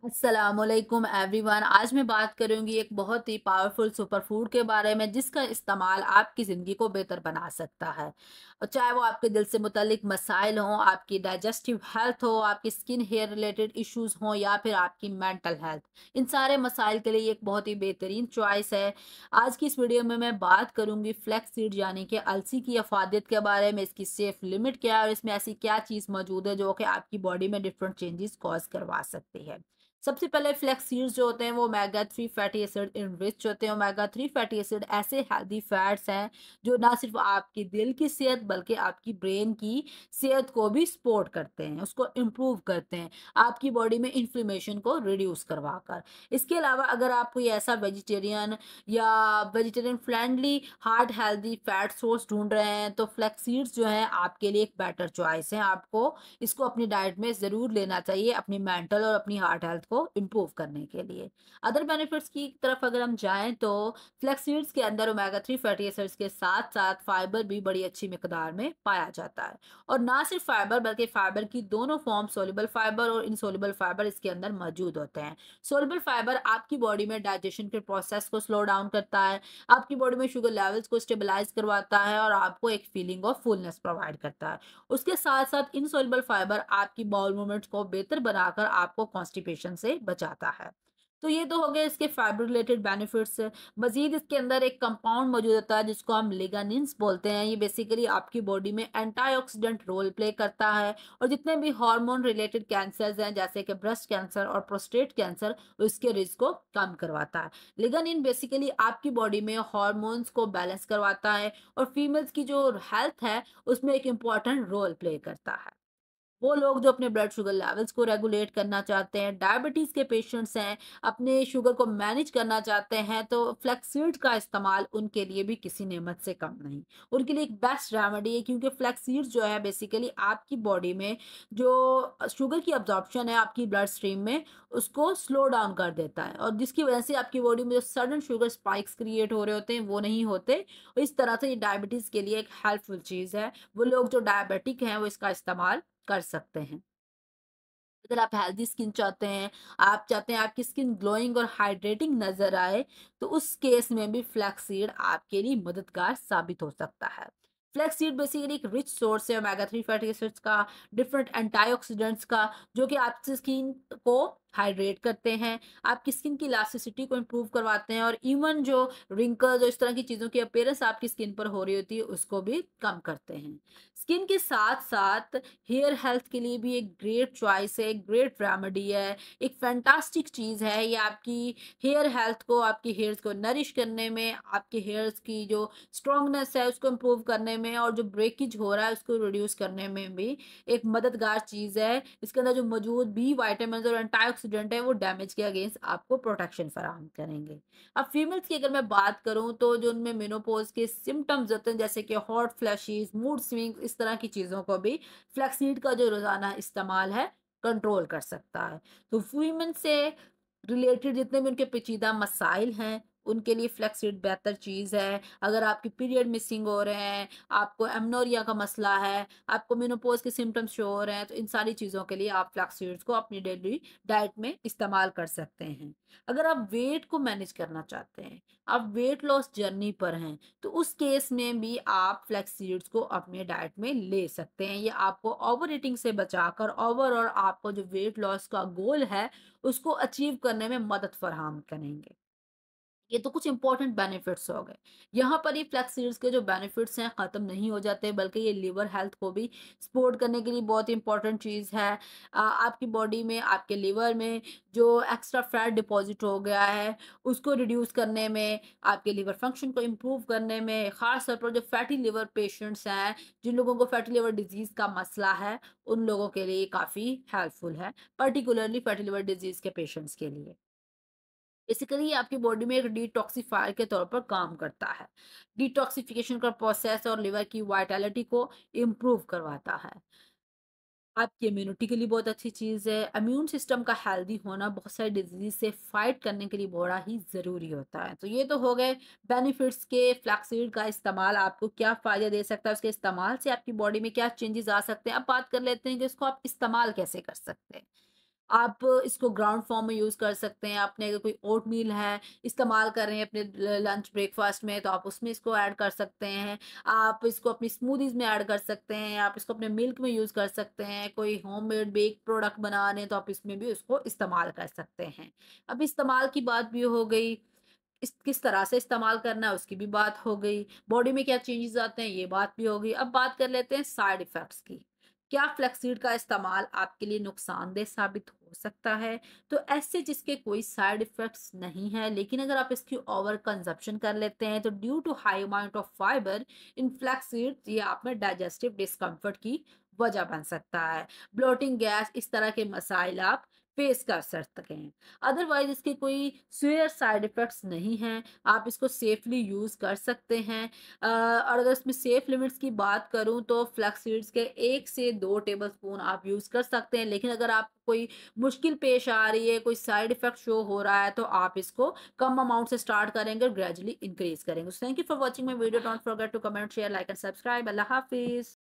अस्सलामुअलैकुम एवरीवन। आज मैं बात करूंगी एक बहुत ही पावरफुल सुपर फूड के बारे में जिसका इस्तेमाल आपकी ज़िंदगी को बेहतर बना सकता है। और चाहे वो आपके दिल से मुतालिक मसाइल हों, आपकी डाइजेस्टिव हेल्थ हो, आपकी स्किन हेयर रिलेटेड इश्यूज हों या फिर आपकी मेंटल हेल्थ, इन सारे मसाइल के लिए ये एक बहुत ही बेहतरीन चॉइस है। आज की इस वीडियो में मैं बात करूंगी फ्लैक्स सीड यानी कि अलसी की अफादियत के बारे में, इसकी सेफ लिमिट क्या है और इसमें ऐसी क्या चीज़ मौजूद है जो कि आपकी बॉडी में डिफरेंट चेंजेस कॉज करवा सकती है। सबसे पहले फ्लैक्स सीड्स जो होते हैं वो ओमेगा 3 फैटी एसिड इनरिच होते हैं। ओमेगा 3 फैटी एसिड ऐसे हेल्दी फैट्स हैं जो ना सिर्फ आपकी दिल की सेहत बल्कि आपकी ब्रेन की सेहत को भी सपोर्ट करते हैं, उसको इम्प्रूव करते हैं, आपकी बॉडी में इन्फ्लेमेशन को रिड्यूस करवा कर। इसके अलावा अगर आप कोई ऐसा वेजिटेरियन या vegetarian friendly heart healthy fat source ढूंढ रहे हैं तो फ्लैक्स सीड्स जो है आपके लिए एक बेटर चॉइस है। आपको इसको अपनी डाइट में ज़रूर लेना चाहिए अपनी मेंटल और अपनी हार्ट हेल्थ को इम्प्रूव करने के लिए। अदर बेनिफिट्स की तरफ अगर हम जाएं तो फ्लैक्स सीड्स के अंदर ओमेगा 3 फैटी एसिड्स के साथ साथ फाइबर भी बड़ी अच्छी मिकदार में पाया जाता है। और ना सिर्फ फाइबर बल्कि फाइबर की दोनों फॉर्म, सोल्यूबल फाइबर और इनसोल्यूबल फाइबर, इसके अंदर मौजूद होते हैं। सोल्यूबल फाइबर आपकी बॉडी में डाइजेशन के प्रोसेस को स्लो डाउन करता है, आपकी बॉडी में शुगर लेवल्स को स्टेबलाइज करवाता है और आपको एक फीलिंग ऑफ फुलनेस प्रोवाइड करता है। उसके साथ-साथ इनसॉल्युबल फाइबर आपकी बाउल मूवमेंट्स को बेहतर बनाकर आपको कॉन्स्टिपेशन से बचाता है। तो ये तो हो गए इसके फाइबर रिलेटेड बेनिफिट्स। मज़ीद इसके अंदर एक कंपाउंड मौजूद होता है जिसको हम लिगानिन्स बोलते हैं। ये बेसिकली आपकी बॉडी में एंटीऑक्सीडेंट रोल प्ले करता है और जितने भी हार्मोन रिलेटेड कैंसर्स हैं जैसे कि ब्रेस्ट कैंसर और प्रोस्टेट कैंसर, उसके रिस्क को कम करवाता है। लिगानिन बेसिकली आपकी बॉडी में हार्मोन्स को बैलेंस करवाता है और फीमेल्स की जो हेल्थ है उसमें एक इम्पॉर्टेंट रोल प्ले करता है। वो लोग जो अपने ब्लड शुगर लेवल्स को रेगुलेट करना चाहते हैं, डायबिटीज के पेशेंट्स हैं, अपने शुगर को मैनेज करना चाहते हैं, तो फ्लैक्सीड का इस्तेमाल उनके लिए भी किसी नेमत से कम नहीं। उनके लिए एक बेस्ट रेमेडी है क्योंकि फ्लैक्सीड जो है बेसिकली आपकी बॉडी में जो शुगर की अब्जॉर्प्शन है आपकी ब्लड स्ट्रीम में, उसको स्लो डाउन कर देता है और जिसकी वजह से आपकी बॉडी में जो सडन शुगर स्पाइक्स क्रिएट हो रहे होते हैं वो नहीं होते। इस तरह से ये डायबिटीज के लिए एक हेल्पफुल चीज़ है। वो लोग जो डायबिटिक हैं वो इसका इस्तेमाल कर सकते हैं। अगर आप हेल्दी स्किन चाहते हैं, आप चाहते हैं आपकी स्किन ग्लोइंग और हाइड्रेटिंग नज़र आए, तो उस केस में भी फ्लैक्ससीड आपके लिए मददगार साबित हो सकता है। फ्लैक्ससीड बेसिकली एक रिच सोर्स है ओमेगा 3 फैटी एसिड्स का, डिफरेंट एंटीऑक्सीडेंट्स का, जो कि आपकी स्किन को हाइड्रेट करते हैं, आपकी स्किन की इलास्टिसिटी को इम्प्रूव करवाते हैं और इवन जो रिंकल्स और इस तरह की चीज़ों की अपीयरेंस आपकी स्किन पर हो रही होती है, उसको भी कम करते हैं। स्किन के साथ-साथ हेयर हेल्थ के लिए भी एक ग्रेट चॉइस है, एक ग्रेट रेमेडी है, एक फैंटास्टिक चीज़ है। ये आपकी हेयर हेल्थ को, आपकी हेयर्स को नरिश करने में, आपके हेयर्स की जो स्ट्रॉन्गनेस है उसको इम्प्रूव करने में और जो ब्रेकेज हो रहा है उसको रिड्यूस करने में भी एक मददगार चीज़ है। इसके अंदर जो मौजूद बी विटामिन्स और एंटीऑक्सीडेंट है वो डैमेज के अगेंस्ट आपको प्रोटेक्शन फराहम करेंगे। अब फीमेल्स की अगर मैं बात करूँ तो जो उनमें मेनोपॉज़ के सिम्पटम्स होते हैं जैसे कि हॉट फ्लैशेस, मूड स्विंग्स, इस तरह की चीज़ों को भी फ्लैक्ससीड का जो रोज़ाना इस्तेमाल है कंट्रोल कर सकता है। तो वीमेन से रिलेटेड जितने भी उनके पेचीदा मसाइल हैं, उनके लिए फ्लैक्ससीड बेहतर चीज़ है। अगर आपके पीरियड मिसिंग हो रहे हैं, आपको एमेनोरिया का मसला है, आपको मेनोपॉज़ के सिम्पटम्स शो हो रहे हैं, तो इन सारी चीज़ों के लिए आप फ्लैक्ससीड्स को अपनी डेली डाइट में इस्तेमाल कर सकते हैं। अगर आप वेट को मैनेज करना चाहते हैं, आप वेट लॉस जर्नी पर हैं, तो उस केस में भी आप फ्लैक्स सीड्स को अपने डाइट में ले सकते हैं। ये आपको ओवर ईटिंग से बचाकर ओवरऑल आपको जो वेट लॉस का गोल है, उसको अचीव करने में मदद फराहम करेंगे। ये तो कुछ इंपॉर्टेंट बेनिफिट्स हो गए। यहाँ पर ये फ्लैक्स सीड्स के जो बेनिफिट्स हैं ख़त्म नहीं हो जाते बल्कि ये लिवर हेल्थ को भी सपोर्ट करने के लिए बहुत इंपॉर्टेंट चीज़ है। आपकी बॉडी में, आपके लिवर में जो एक्स्ट्रा फैट डिपॉज़िट हो गया है, उसको रिड्यूस करने में, आपके लिवर फंक्शन को इम्प्रूव करने में, ख़ास तौर पर जो फैटी लिवर पेशेंट्स हैं, जिन लोगों को फैटी लिवर डिज़ीज़ का मसला है, उन लोगों के लिए काफ़ी हेल्पफुल है, पर्टिकुलरली फैटी लिवर डिज़ीज़ के पेशेंट्स के लिए। बेसिकली ये आपकी बॉडी में एक डिटॉक्सिफायर के तौर पर काम करता है। डिटॉक्सिफिकेशन का प्रोसेस और लिवर की वाइटैलिटी को इम्प्रूव करवाता है। आपकी इम्यूनिटी के लिए बहुत अच्छी चीज़ है। इम्यून सिस्टम का हेल्दी होना बहुत सारी डिजीज़ से फाइट करने के लिए बड़ा ही ज़रूरी होता है। तो ये तो हो गए बेनिफिट्स के फ्लैक्सीड का इस्तेमाल आपको क्या फ़ायदे दे सकता है, उसके इस्तेमाल से आपकी बॉडी में क्या चेंजेस आ सकते हैं। अब बात कर लेते हैं कि इसको आप इस्तेमाल कैसे कर सकते हैं। आप इसको ग्राउंड फॉर्म में यूज़ कर सकते हैं। आपने अगर कोई ओटमील है, इस्तेमाल कर रहे हैं अपने लंच ब्रेकफास्ट में, तो आप उसमें इसको ऐड कर सकते हैं। आप इसको अपनी स्मूदीज में ऐड कर सकते हैं। आप इसको अपने मिल्क में यूज़ कर सकते हैं। कोई होममेड बेक प्रोडक्ट बना रहे हैं तो आप इसमें भी उसको इस्तेमाल कर सकते हैं। अब इस्तेमाल की बात भी हो गई, इस किस तरह से इस्तेमाल करना है उसकी भी बात हो गई, बॉडी में क्या चेंजेस आते हैं ये बात भी हो गई। अब बात कर लेते हैं साइड इफ़ेक्ट्स की। क्या फ्लैक्ससीड का इस्तेमाल आपके लिए नुकसानदेह साबित हो सकता है? तो ऐसे जिसके कोई साइड इफ़ेक्ट्स नहीं है, लेकिन अगर आप इसकी ओवर कंज़म्पशन कर लेते हैं तो due to high amount of fibre in flaxseeds ये आप में डाइजेस्टिव डिस्कम्फर्ट की वजह बन सकता है। ब्लोटिंग, गैस, इस तरह के मसाइल आप फेस कर सकते हैं। अदरवाइज़ इसके कोई सीवियर साइड इफ़ेक्ट्स नहीं हैं, आप इसको सेफ़ली यूज़ कर सकते हैं। और अगर इसमें सेफ़ लिमिट्स की बात करूँ तो फ्लैक्स सीड्स के 1 से 2 टेबलस्पून आप यूज़ कर सकते हैं, लेकिन अगर आपको कोई मुश्किल पेश आ रही है, कोई साइड इफ़ेक्ट शो हो रहा है, तो आप इसको कम अमाउंट से स्टार्ट करेंगे और ग्रेजुअली इंक्रीज़ करेंगे। So thank you for watching my video, don't forget to comment, share, like and subscribe. अल्लाह हाफ़िज़।